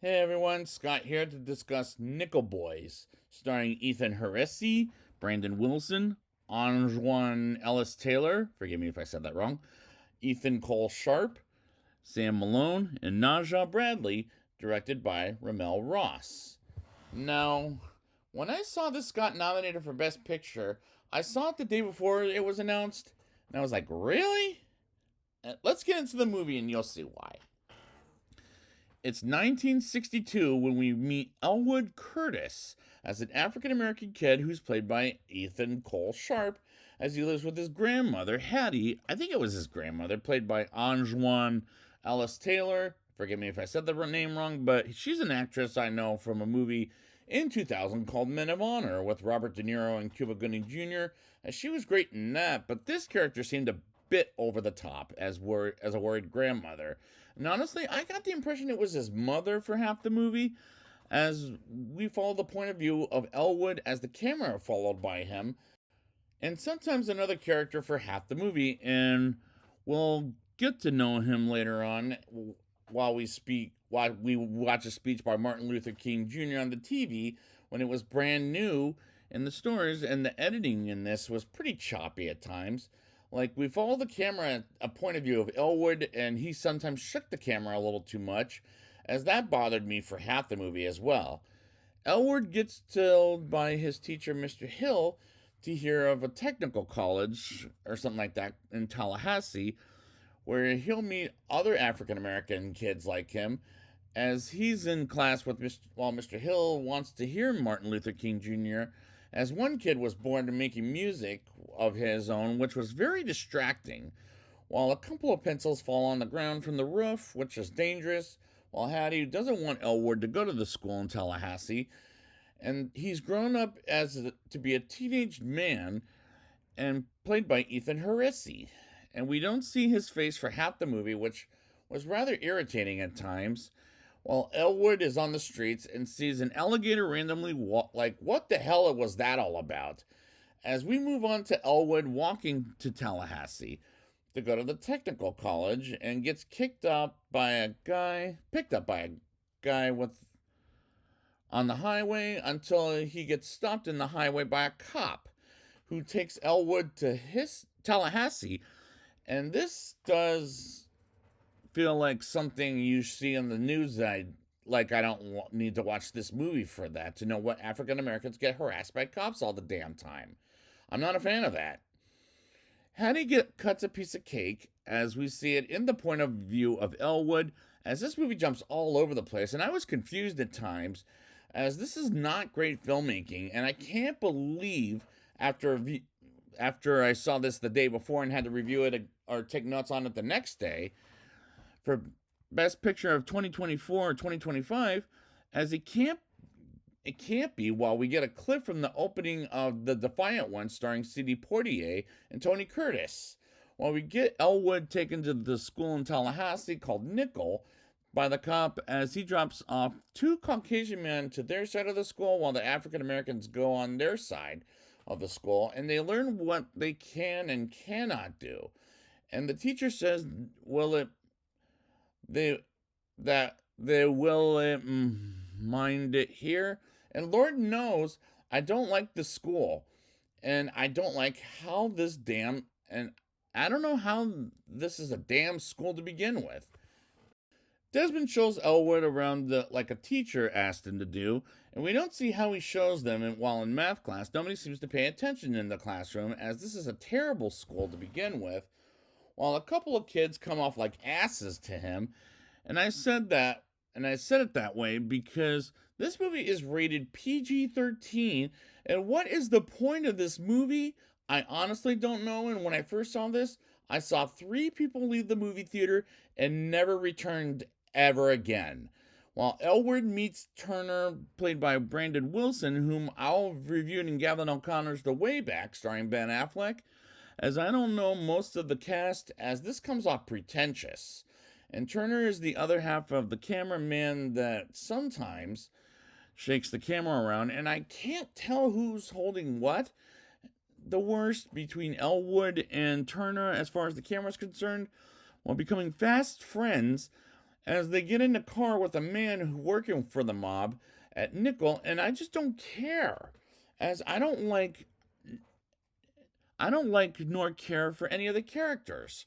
Hey everyone, Scott here to discuss Nickel Boys, starring Ethan Hesse, Brandon Wilson, Anjuan Ellis Taylor, forgive me if I said that wrong, Ethan Cole Sharp, Sam Malone, and Naja Bradley, directed by Ramel Ross. Now, when I saw this got nominated for Best Picture, I saw it the day before it was announced, and I was like, really? Let's get into the movie and you'll see why. It's 1962 when we meet Elwood Curtis as an African American kid who's played by Ethan Cole Sharp as he lives with his grandmother, Hattie. I think it was his grandmother, played by Anjuan Ellis Taylor. Forgive me if I said the name wrong, but she's an actress I know from a movie in 2000 called Men of Honor with Robert De Niro and Cuba Gooding Jr. And she was great in that, but this character seemed a bit over the top as a worried grandmother. And honestly, I got the impression it was his mother for half the movie, as we follow the point of view of Elwood as the camera followed by him, and sometimes another character for half the movie, and we'll get to know him later on while we watch a speech by Martin Luther King Jr. on the TV when it was brand new in the stores, and the editing in this was pretty choppy at times. Like, we follow the camera at a point of view of Elwood, and he sometimes shook the camera a little too much, as that bothered me for half the movie as well. Elwood gets told by his teacher, Mr. Hill, to hear of a technical college or something like that in Tallahassee, where he'll meet other African American kids like him, as he's in class with while Mr. Hill wants to hear Martin Luther King Jr., as one kid was born to making music of his own, which was very distracting, while a couple of pencils fall on the ground from the roof, which is dangerous, while Hattie doesn't want Elwood to go to the school in Tallahassee, and he's grown up to be a teenage man, and played by Ethan Hesse. And we don't see his face for half the movie, which was rather irritating at times, while Elwood is on the streets and sees an alligator randomly walk. Like, what the hell was that all about? As we move on to Elwood walking to Tallahassee to go to the technical college and gets picked up by a guy with on the highway until he gets stopped in the highway by a cop who takes Elwood to his Tallahassee. And this does feel like something you see in the news. I don't need to watch this movie for that to know what African Americans get harassed by cops all the damn time. I'm not a fan of that. Hattie cuts a piece of cake as we see it in the point of view of Elwood, as this movie jumps all over the place, and I was confused at times, as this is not great filmmaking, and I can't believe after I saw this the day before and had to review it or take notes on it the next day for Best Picture of 2024 or 2025, as it can't be while we get a clip from the opening of The Defiant One starring C.D. Portier and Tony Curtis. While we get Elwood taken to the school in Tallahassee called Nickel by the cop as he drops off two Caucasian men to their side of the school while the African Americans go on their side of the school, and they learn what they can and cannot do. And the teacher says, they will mind it here. And Lord knows I don't like the school, and I don't like how and I don't know how this is a damn school to begin with. Desmond shows Elwood around like a teacher asked him to do, and we don't see how he shows them. And while in math class, nobody seems to pay attention in the classroom, as this is a terrible school to begin with, while a couple of kids come off like asses to him. And I said it that way because this movie is rated PG-13, and what is the point of this movie? I honestly don't know, and when I first saw this, I saw 3 people leave the movie theater and never returned ever again. While Elwood meets Turner, played by Brandon Wilson, whom I'll reviewed in Gavin O'Connor's The Way Back, starring Ben Affleck, as I don't know most of the cast, as this comes off pretentious. And Turner is the other half of the cameraman that sometimes shakes the camera around, and I can't tell who's holding what. The worst between Elwood and Turner as far as the camera is concerned, while becoming fast friends as they get in the car with a man who's working for the mob at Nickel, and I just don't care, as I don't like nor care for any of the characters.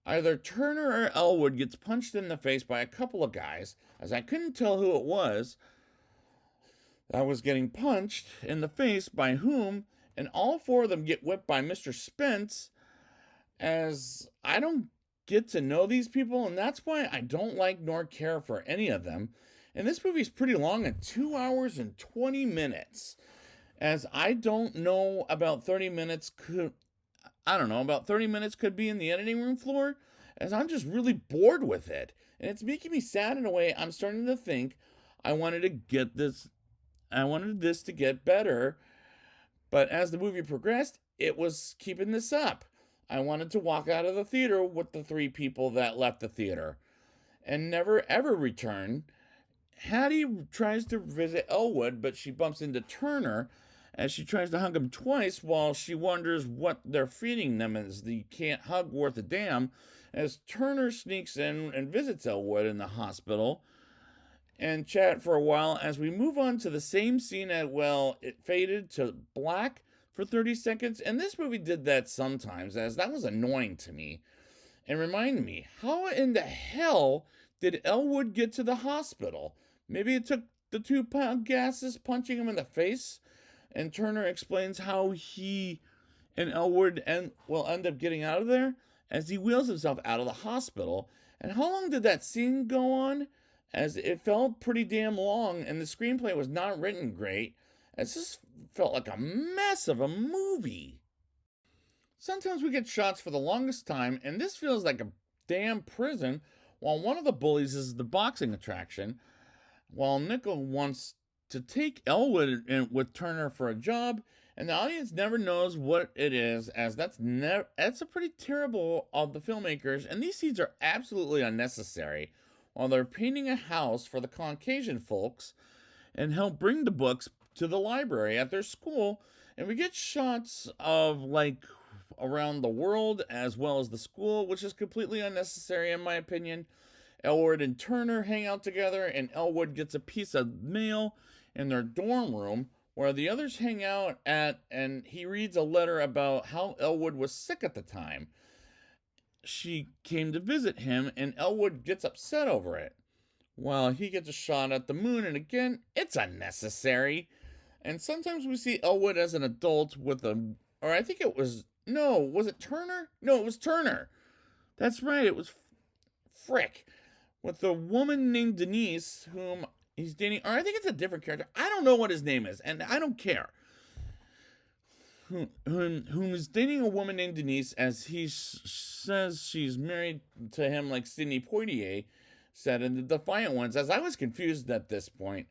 Either Turner or Elwood gets punched in the face by a couple of guys, as I couldn't tell who it was that was getting punched in the face by whom, and all four of them get whipped by Mr. Spence, as I don't get to know these people, and that's why I don't like nor care for any of them. And this movie's pretty long at 2 hours and 20 minutes. As I don't know about 30 minutes could I don't know, about 30 minutes could be in the editing room floor, as I'm just really bored with it. And it's making me sad in a way. I'm starting to think I wanted to get this I wanted this to get better, but as the movie progressed, it was keeping this up. I wanted to walk out of the theater with the three people that left the theater and never ever return. Hattie tries to visit Elwood, but she bumps into Turner as she tries to hug him twice while she wonders what they're feeding them as the can't hug worth a damn. As Turner sneaks in and visits Elwood in the hospital and chat for a while as we move on to the same scene as well, it faded to black for 30 seconds. And this movie did that sometimes, as that was annoying to me. And remind me, how in the hell did Elwood get to the hospital? Maybe it took the 2 pound gases punching him in the face. And Turner explains how he and Elwood will end up getting out of there as he wheels himself out of the hospital. And how long did that scene go on? As it felt pretty damn long, and the screenplay was not written great. It just felt like a mess of a movie. Sometimes we get shots for the longest time, and this feels like a damn prison, while one of the bullies is the boxing attraction, while Nickel wants to take Elwood in with Turner for a job, and the audience never knows what it is, as that's a pretty terrible of the filmmakers, and these scenes are absolutely unnecessary. While they're painting a house for the Caucasian folks and help bring the books to the library at their school, and we get shots of like around the world as well as the school, which is completely unnecessary in my opinion. Elwood and Turner hang out together, and Elwood gets a piece of mail in their dorm room where the others hang out at, and he reads a letter about how Elwood was sick at the time she came to visit him, and Elwood gets upset over it. While he gets a shot at the moon, and again, it's unnecessary. And sometimes we see Elwood as an adult with or I think it was, no, was it Turner? No, it was Turner. That's right, it was Frick. With a woman named Denise, whom he's dating, or I think it's a different character. I don't know what his name is, and I don't care. Whom is dating a woman named Denise, as he says she's married to him like Sidney Poitier said in The Defiant Ones, as I was confused at this point.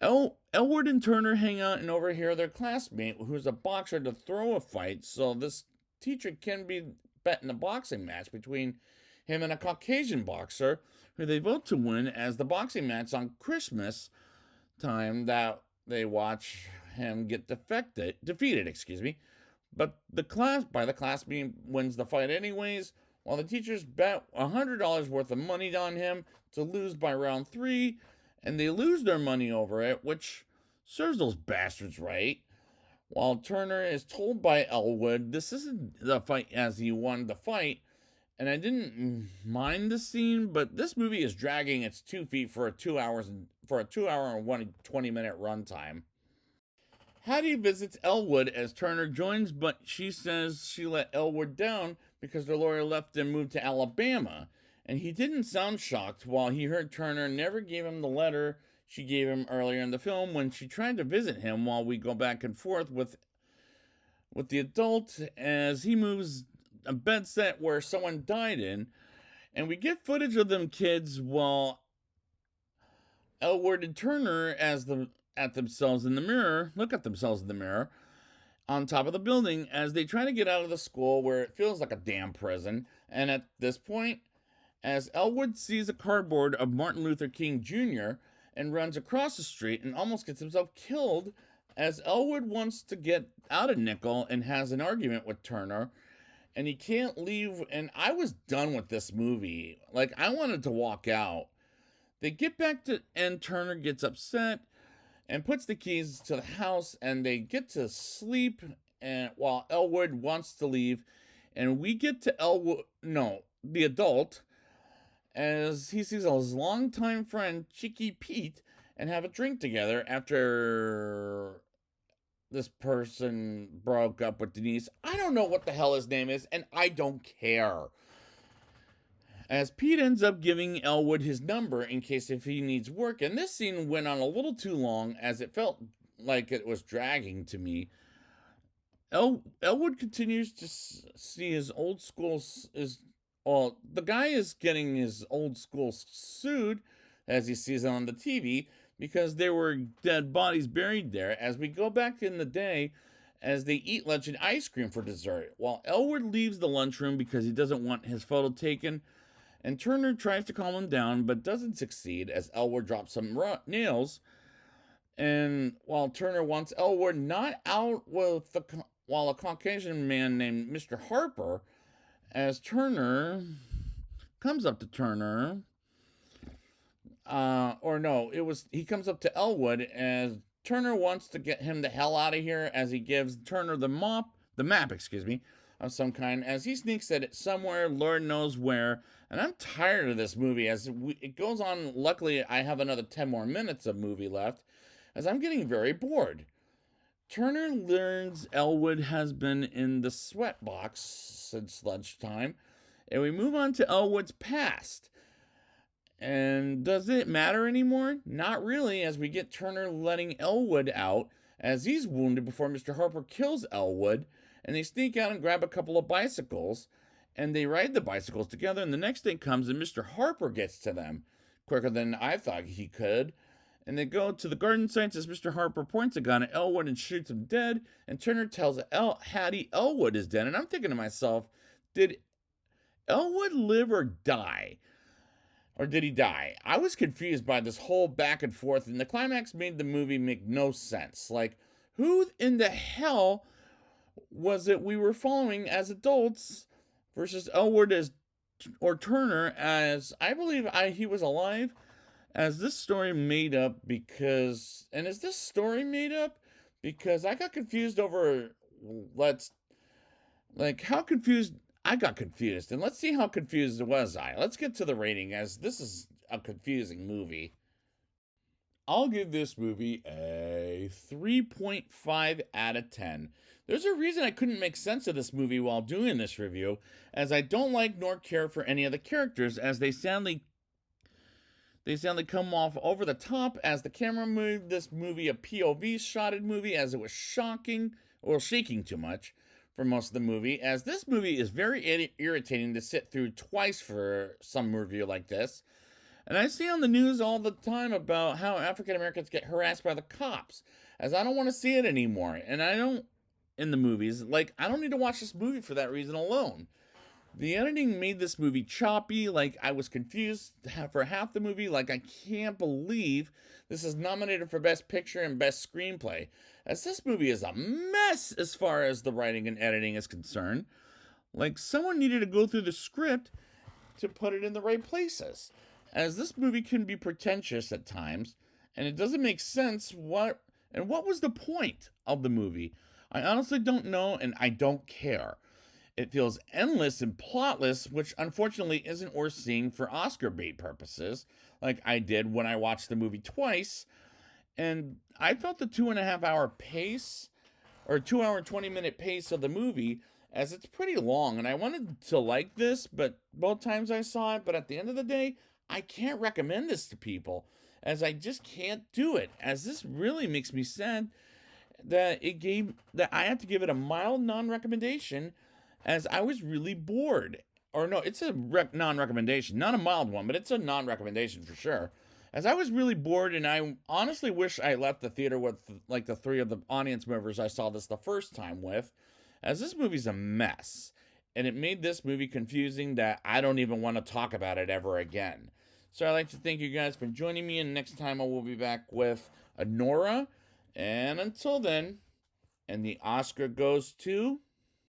Elwood and Turner hang out and overhear their classmate, who's a boxer, to throw a fight, so this teacher can be betting a boxing match between him and a Caucasian boxer, who they vote to win as the boxing match on Christmas time that they watch him get defeated. But the classmate wins the fight anyways, while the teachers bet $100 worth of money on him to lose by round 3, and they lose their money over it, which serves those bastards right. While Turner is told by Elwood this isn't the fight as he won the fight, and I didn't mind the scene, but this movie is dragging its 2 feet for a 2 hour and 20 minute runtime. Hattie visits Elwood as Turner joins, but she says she let Elwood down because their lawyer left and moved to Alabama. And he didn't sound shocked while he heard Turner never gave him the letter she gave him earlier in the film when she tried to visit him, while we go back and forth with the adult as he moves a bed set where someone died in. And we get footage of them kids while Elwood and Turner look at themselves in the mirror on top of the building as they try to get out of the school where it feels like a damn prison. And at this point, as Elwood sees a cardboard of Martin Luther King Jr. and runs across the street and almost gets himself killed, as Elwood wants to get out of Nickel and has an argument with Turner, and he can't leave. And I was done with this movie. Like, I wanted to walk out. They get back to, and Turner gets upset and puts the keys to the house, and they get to sleep. And while Elwood wants to leave, and we get to Elwood, no, the adult, as he sees his longtime friend Cheeky Pete and have a drink together after this person broke up with Denise. I don't know what the hell his name is, and I don't care. As Pete ends up giving Elwood his number in case if he needs work, and this scene went on a little too long as it felt like it was dragging to me. Elwood continues to see his old school the guy is getting his old school sued as he sees it on the TV because there were dead bodies buried there. As we go back in the day, as they eat lunch and ice cream for dessert, while Elwood leaves the lunchroom because he doesn't want his photo taken, and Turner tries to calm him down but doesn't succeed as Elwood drops some nails. And while Turner wants Elwood not out with while a Caucasian man named Mr. Harper, as Turner comes up to Turner, he comes up to Elwood as Turner wants to get him the hell out of here as he gives Turner the map, of some kind, as he sneaks it somewhere, Lord knows where. And I'm tired of this movie as it goes on. Luckily, I have another 10 more minutes of movie left, as I'm getting very bored. Turner learns Elwood has been in the sweatbox since lunchtime, and we move on to Elwood's past. And does it matter anymore? Not really, as we get Turner letting Elwood out as he's wounded before Mr. Harper kills Elwood, and they sneak out and grab a couple of bicycles, and they ride the bicycles together, and the next day comes and Mr. Harper gets to them quicker than I thought he could. And they go to the garden sites as Mr. Harper points a gun at Elwood and shoots him dead. And Turner tells Hattie Elwood is dead. And I'm thinking to myself, did Elwood live or die? Or did he die? I was confused by this whole back and forth, and the climax made the movie make no sense. Like, who in the hell was it we were following as adults versus Elwood or Turner, as I believe he was alive? As this story made up because, and is this story made up? Because I got confused over, how confused, I got confused. And let's see how confused was I. Let's get to the rating, as this is a confusing movie. I'll give this movie a 3.5 out of 10. There's a reason I couldn't make sense of this movie while doing this review, as I don't like nor care for any of the characters, as they soundly come off over the top, as the camera moved this movie a POV shotted movie, as it was shaking too much for most of the movie, as this movie is very irritating to sit through twice for some review like this. And I see on the news all the time about how African Americans get harassed by the cops, as I don't want to see it anymore. And I don't, in the movies, I don't need to watch this movie for that reason alone. The editing made this movie choppy, I was confused for half the movie, I can't believe this is nominated for Best Picture and Best Screenplay, as this movie is a mess as far as the writing and editing is concerned. Someone needed to go through the script to put it in the right places, as this movie can be pretentious at times, and it doesn't make sense what was the point of the movie. I honestly don't know, and I don't care. It feels endless and plotless, which unfortunately isn't worth seeing for Oscar bait purposes, like I did when I watched the movie twice. And I felt the 2.5 hour pace, or 2 hour 20-minute pace of the movie, as it's pretty long. And I wanted to like this, but both times I saw it, but at the end of the day, I can't recommend this to people, as I just can't do it, as this really makes me sad that I had to give it a mild non-recommendation, as I was really bored. Or no, it's a non-recommendation, not a mild one, but it's a non-recommendation for sure. As I was really bored, and I honestly wish I left the theater with the 3 of the audience members I saw this the first time with, as this movie's a mess. And it made this movie confusing that I don't even want to talk about it ever again. So I'd like to thank you guys for joining me, and next time I will be back with Nora. And until then, and the Oscar goes to